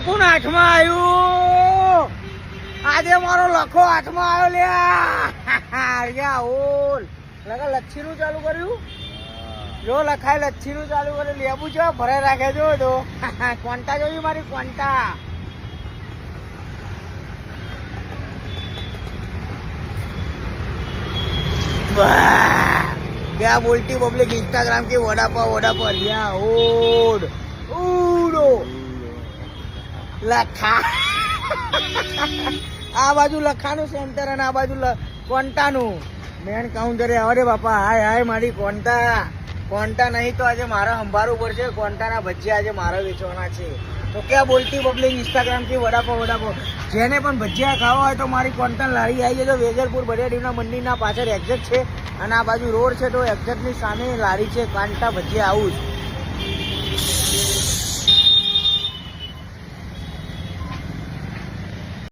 કોણ હાથમાં આવ્યું? આજે મારો લખો હાથમાં આવ્યો લ્યા ઓલ લગા લચ્છી નું ચાલુ કર્યું જો લખાય લચ્છી નું ચાલુ કર્યું લેબુ છે ભરાઈ રાખે જો તો કોન્ટા જોયું મારી કોન્ટા क्या बोलती पब्लिक इंस्टाग्राम की वड़ा पाव लिया ओड उड़ो लखा આ બાજુ લખાનું સેન્ટર અને આ બાજુ કોન્ટાનું મેન કાઉન્ટરે અરે બાપા હાય હાય મારી કોન્ટા નહીં તો આજે મારે સંભાળવું પડશે કોન્ટાના ભજીયા આજે મારે વેચવાના છે તો ક્યાં બોલતી પબ્લિક ઇન્સ્ટાગ્રામ થી વડાપાવ જેને પણ ભજીયા ખાવા હોય તો મારી કોન્ટા લારી આવી જજો વેજલપુર બરિયાડીના મંદિરના પાછળ એક્ઝેક્ટ છે અને આ બાજુ રોડ છે તો એક્ઝેક્ટની સામે લારી છે કોન્ટા ભજીયા હાઉસ